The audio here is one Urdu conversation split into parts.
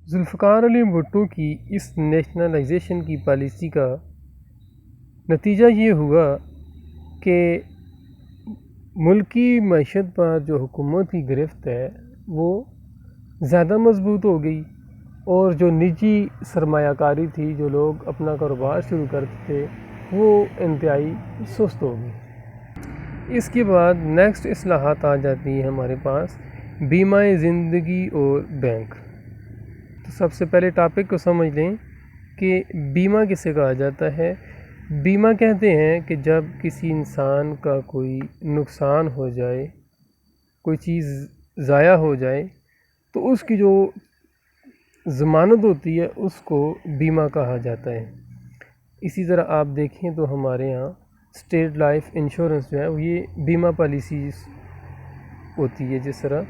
ذوالفقار علی بھٹو کی اس نیشنلائزیشن کی پالیسی کا نتیجہ یہ ہوا کہ ملکی معیشت پر جو حکومت کی گرفت ہے وہ زیادہ مضبوط ہو گئی، اور جو نجی سرمایہ کاری تھی، جو لوگ اپنا کاروبار شروع کرتے تھے، وہ انتہائی سست ہو گئی۔ اس کے بعد نیکسٹ اصلاحات آ جاتی ہیں ہمارے پاس بیمہ زندگی اور بینک۔ تو سب سے پہلے ٹاپک کو سمجھ لیں کہ بیمہ کسے کہا جاتا ہے۔ بیمہ کہتے ہیں کہ جب کسی انسان کا کوئی نقصان ہو جائے، کوئی چیز ضائع ہو جائے، تو اس کی جو ضمانت ہوتی ہے اس کو بیمہ کہا جاتا ہے۔ اسی طرح آپ دیکھیں تو ہمارے ہاں اسٹیٹ لائف انشورنس جو ہے وہ یہ بیمہ پالیسیز ہوتی ہے، جس طرح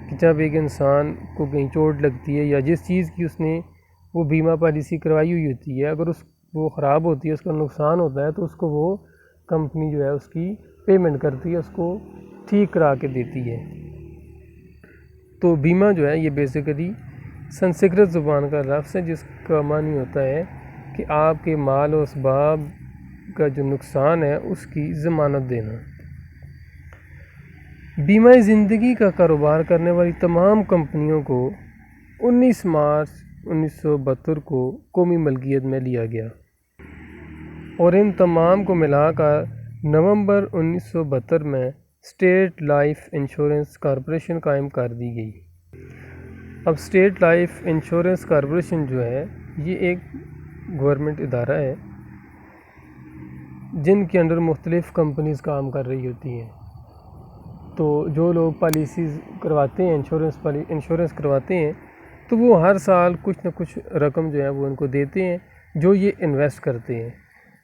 کہ جب ایک انسان کو کہیں چوٹ لگتی ہے یا جس چیز کی اس نے وہ بیمہ پالیسی کروائی ہوئی ہوتی ہے، اگر وہ خراب ہوتی ہے، اس کا نقصان ہوتا ہے، تو اس کو وہ کمپنی جو ہے اس کی پیمنٹ کرتی ہے، اس کو ٹھیک کرا کے دیتی ہے۔ تو بیمہ جو ہے یہ بیسیکلی سنسکرت زبان کا لفظ ہے، جس کا معنی ہوتا ہے کہ آپ کے مال و اسباب کا جو نقصان ہے اس کی ضمانت دینا۔ بیمہ زندگی کا کاروبار کرنے والی تمام کمپنیوں کو 19 مارچ 1972 کو قومی ملکیت میں لیا گیا، اور ان تمام کو ملا کر نومبر 1972 میں اسٹیٹ لائف انشورنس کارپوریشن قائم کر دی گئی۔ اب اسٹیٹ لائف انشورنس کارپوریشن جو ہے یہ ایک گورنمنٹ ادارہ ہے جن کے انڈر مختلف کمپنیز کام کر رہی ہوتی ہیں۔ تو جو لوگ پالیسیز کرواتے ہیں، انشورنس کرواتے ہیں، تو وہ ہر سال کچھ نہ کچھ رقم جو ہے وہ ان کو دیتے ہیں جو یہ انویسٹ کرتے ہیں۔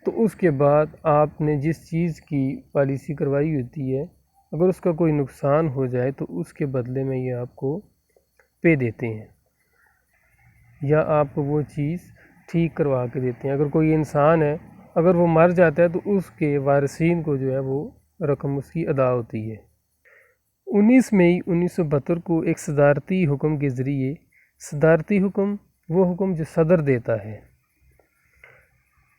تو اس کے بعد آپ نے جس چیز کی پالیسی کروائی ہوتی ہے، اگر اس کا کوئی نقصان ہو جائے تو اس کے بدلے میں یہ آپ کو پے دیتے ہیں، یا آپ کو وہ چیز ٹھیک کروا کے دیتے ہیں۔ اگر کوئی انسان ہے، اگر وہ مر جاتا ہے تو اس کے وارثین کو جو ہے وہ رقم اس کی ادا ہوتی ہے۔ 19 مئی 1972 کو ایک صدارتی حکم کے ذریعے، صدارتی حکم وہ حکم جو صدر دیتا ہے،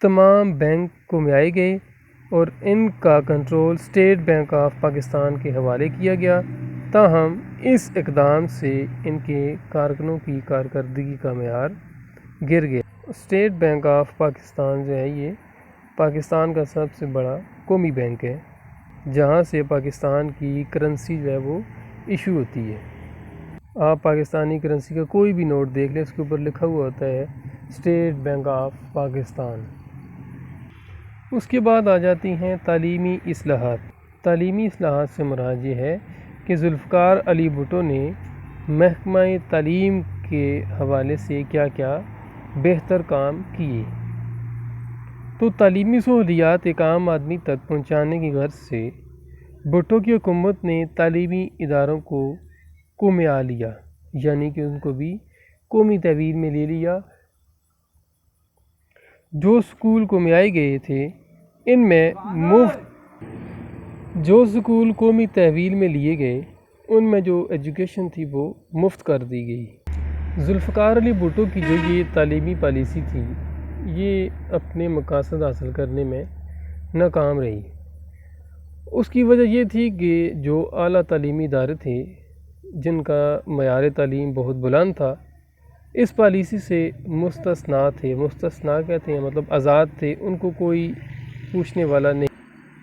تمام بینک کو ملائے گئے اور ان کا control state bank of Pakistan کے حوالے کیا گیا۔ تاہم اس اقدام سے ان کے کارکنوں کی کارکردگی کا معیار گر گیا۔ اسٹیٹ بینک آف پاکستان جو ہے یہ پاکستان کا سب سے بڑا قومی بینک ہے، جہاں سے پاکستان کی کرنسی جو ہے وہ ایشو ہوتی ہے۔ آپ پاکستانی کرنسی کا کوئی بھی نوٹ دیکھ لیں، اس کے اوپر لکھا ہوا ہوتا ہے اسٹیٹ بینک آف پاکستان۔ اس کے بعد آ جاتی ہیں تعلیمی اصلاحات۔ تعلیمی اصلاحات سے مراد یہ ہے کہ ذوالفقار علی بھٹو نے محکمہ تعلیم کے حوالے سے کیا کیا بہتر کام کیے۔ تو تعلیمی سہولیات ایک عام آدمی تک پہنچانے کی غرض سے بھٹو کی حکومت نے تعلیمی اداروں کو قومیہ لیا، یعنی کہ ان کو بھی قومی تحویل میں لے لیا۔ جو سکول قومیائی گئے تھے ان میں جو سکول قومی تحویل میں لیے گئے ان میں جو ایجوکیشن تھی وہ مفت کر دی گئی۔ ذوالفقار علی بھٹو کی جو یہ تعلیمی پالیسی تھی یہ اپنے مقاصد حاصل کرنے میں ناکام رہی۔ اس کی وجہ یہ تھی کہ جو اعلیٰ تعلیمی ادارے تھے جن کا معیار تعلیم بہت بلند تھا، اس پالیسی سے مستثنیٰ تھے۔ مستثنیٰ کہتے ہیں مطلب آزاد تھے، ان کو کوئی پوچھنے والا نہیں۔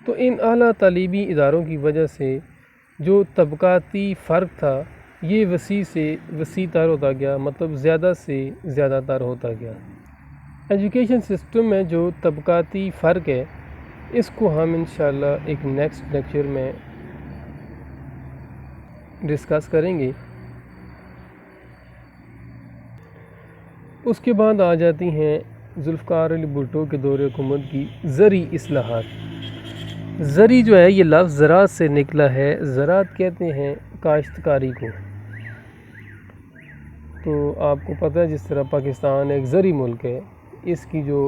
تو ان اعلیٰ تعلیمی اداروں کی وجہ سے جو طبقاتی فرق تھا یہ وسیع سے وسیع تر ہوتا گیا، مطلب زیادہ سے زیادہ تر ہوتا گیا۔ ایجوکیشن سسٹم میں جو طبقاتی فرق ہے اس کو ہم انشاءاللہ ایک نیکسٹ لیکچر میں ڈسکس کریں گے۔ اس کے بعد آ جاتی ہیں ذوالفقار علی بھٹو کے دور حکومت کی زرعی اصلاحات۔ زرعی جو ہے یہ لفظ زراعت سے نکلا ہے۔ زراعت کہتے ہیں کاشتکاری کو۔ تو آپ کو پتہ ہے جس طرح پاکستان ایک زرعی ملک ہے، اس کی جو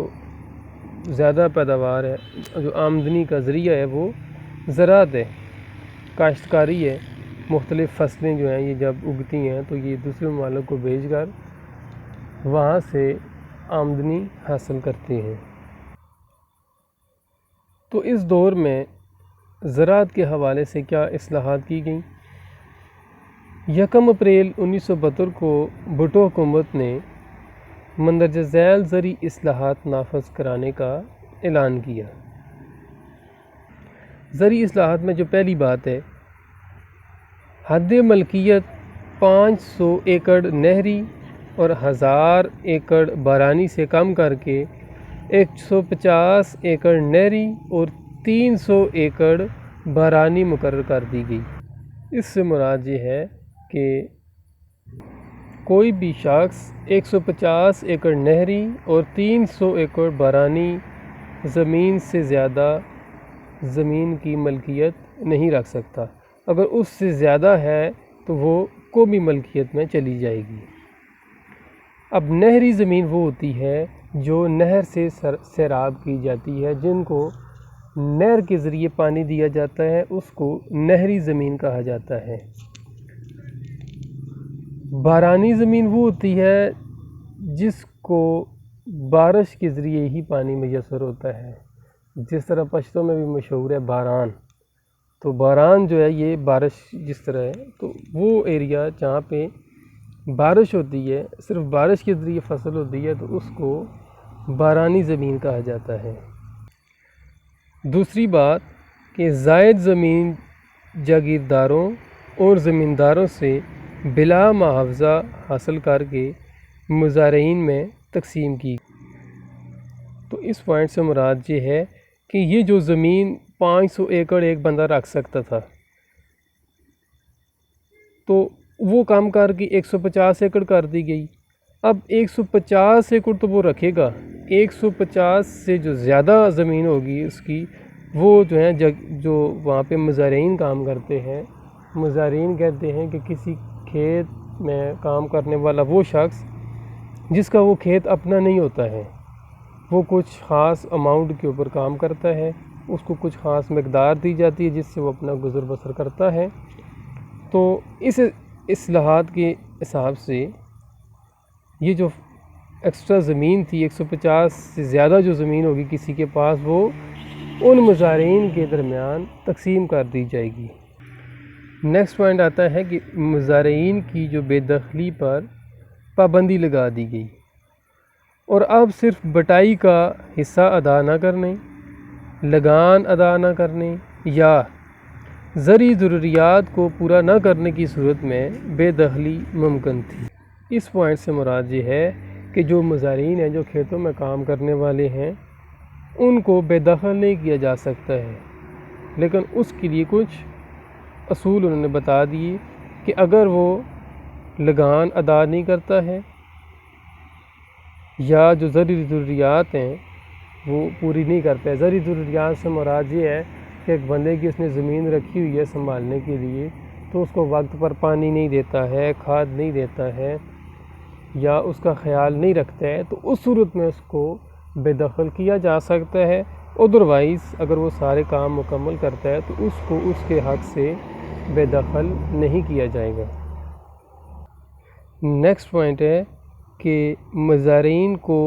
زیادہ پیداوار ہے، جو آمدنی کا ذریعہ ہے وہ زراعت ہے، کاشتکاری ہے۔ مختلف فصلیں جو ہیں یہ جب اگتی ہیں تو یہ دوسرے ممالک کو بھیج کر وہاں سے آمدنی حاصل کرتے ہیں۔ تو اس دور میں زراعت کے حوالے سے کیا اصلاحات کی گئیں؟ 1 اپریل 1972 کو بھٹو حکومت نے مندرجہ ذیل زرعی اصلاحات نافذ کرانے کا اعلان کیا۔ زرعی اصلاحات میں جو پہلی بات ہے، حد ملکیت 500 ایکڑ نہری اور 1000 ایکڑ بارانی سے کم کر کے 150 ایکڑ نہری اور 300 ایکڑ بارانی مقرر کر دی گئی۔ اس سے مراد یہ ہے کہ کوئی بھی شخص 150 ایکڑ نہری اور 300 ایکڑ بارانی زمین سے زیادہ زمین کی ملکیت نہیں رکھ سکتا۔ اگر اس سے زیادہ ہے تو وہ قومی ملکیت میں چلی جائے گی۔ اب نہری زمین وہ ہوتی ہے جو نہر سے سیراب کی جاتی ہے، جن کو نہر کے ذریعے پانی دیا جاتا ہے، اس کو نہری زمین کہا جاتا ہے۔ بارانی زمین وہ ہوتی ہے جس کو بارش کے ذریعے ہی پانی میسر ہوتا ہے، جس طرح پشتوں میں بھی مشہور ہے باران۔ تو باران جو ہے یہ بارش جس طرح ہے، تو وہ ایریا جہاں پہ بارش ہوتی ہے، صرف بارش کے ذریعے فصل ہوتی ہے، تو اس کو بارانی زمین کہا جاتا ہے۔ دوسری بات کہ زائد زمین جاگیرداروں اور زمینداروں سے بلا معاوضہ حاصل کر کے مزارعین میں تقسیم کی۔ تو اس پوائنٹ سے مراد یہ ہے کہ یہ جو زمین 500 ایکڑ ایک بندہ رکھ سکتا تھا، تو وہ کم کر کے 150 ایکڑ کر دی گئی۔ اب 150 ایکڑ تو وہ رکھے گا، 150 سے جو زیادہ زمین ہوگی اس کی، وہ جو ہے جو وہاں پہ مزارعین کام کرتے ہیں، مزارعین کہتے ہیں کہ کسی کھیت میں کام کرنے والا وہ شخص جس کا وہ کھیت اپنا نہیں ہوتا ہے، وہ کچھ خاص اماؤنٹ کے اوپر کام کرتا ہے، اس کو کچھ خاص مقدار دی جاتی ہے جس سے وہ اپنا گزر بسر کرتا ہے۔ تو اس اصلاحات کے حساب سے یہ جو ایکسٹرا زمین تھی، 150 سے زیادہ جو زمین ہوگی کسی کے پاس، وہ ان مزارعین کے درمیان تقسیم کر دی جائے گی۔ نیکسٹ پوائنٹ آتا ہے کہ مزارعین کی جو بے دخلی پر پابندی لگا دی گئی، اور اب صرف بٹائی کا حصہ ادا نہ کرنے، لگان ادا نہ کرنے یا زرعی ضروریات کو پورا نہ کرنے کی صورت میں بے دخلی ممکن تھی۔ اس پوائنٹ سے مراد یہ ہے کہ جو مزارعین ہیں، جو کھیتوں میں کام کرنے والے ہیں، ان کو بے دخل نہیں کیا جا سکتا ہے، لیکن اس کے لیے کچھ اصول انہوں نے بتا دیے کہ اگر وہ لگان ادا نہیں کرتا ہے یا جو زرعی ضروریات ہیں وہ پوری نہیں کرتا ہے۔ زرعی ضروریات سے مراد یہ ہے کہ ایک بندے کی اس نے زمین رکھی ہوئی ہے سنبھالنے کے لیے، تو اس کو وقت پر پانی نہیں دیتا ہے، کھاد نہیں دیتا ہے یا اس کا خیال نہیں رکھتا ہے، تو اس صورت میں اس کو بے دخل کیا جا سکتا ہے۔ ادروائز اگر وہ سارے کام مکمل کرتا ہے تو اس کو اس کے حق سے بے دخل نہیں کیا جائے گا۔ نیکسٹ پوائنٹ ہے کہ مزارعین کو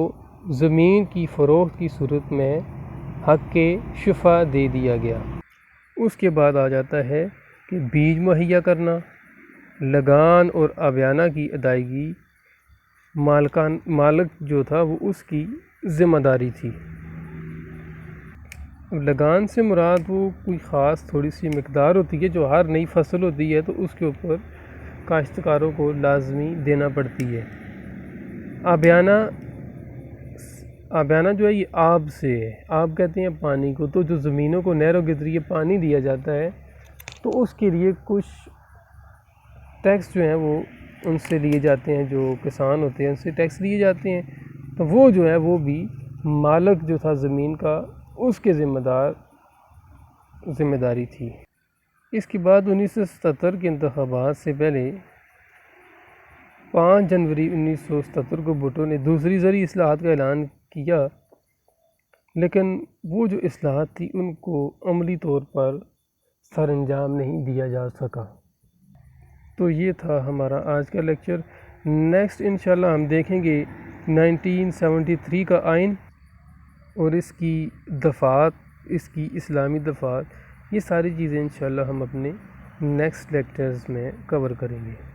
زمین کی فروخت کی صورت میں حق شفا دے دیا گیا۔ اس کے بعد آ جاتا ہے کہ بیج مہیا کرنا، لگان اور آبیانہ کی ادائیگی مالک جو تھا وہ اس کی ذمہ داری تھی۔ لگان سے مراد وہ کوئی خاص تھوڑی سی مقدار ہوتی ہے جو ہر نئی فصل ہوتی ہے تو اس کے اوپر کاشتکاروں کو لازمی دینا پڑتی ہے۔ آبیانہ جو ہے یہ آب سے ہے، آب کہتے ہیں پانی کو، تو جو زمینوں کو نہروں کے ذریعے پانی دیا جاتا ہے تو اس کے لیے کچھ ٹیکس جو ہیں وہ ان سے لیے جاتے ہیں، جو کسان ہوتے ہیں ان سے ٹیکس لیے جاتے ہیں، تو وہ جو ہے وہ بھی مالک جو تھا زمین کا اس کے ذمہ داری تھی۔ اس کے بعد 1977 کے انتخابات سے پہلے 5 جنوری 1977 کو بھٹو نے دوسری زرعی اصلاحات کا اعلان کیا، لیکن وہ جو اصلاحات تھی ان کو عملی طور پر سر انجام نہیں دیا جا سکا۔ تو یہ تھا ہمارا آج کا لیکچر۔ نیکسٹ انشاءاللہ ہم دیکھیں گے 1973 کا آئین اور اس کی دفعات، اس کی اسلامی دفعات، یہ ساری چیزیں انشاءاللہ ہم اپنے نیکسٹ لیکچرز میں کور کریں گے۔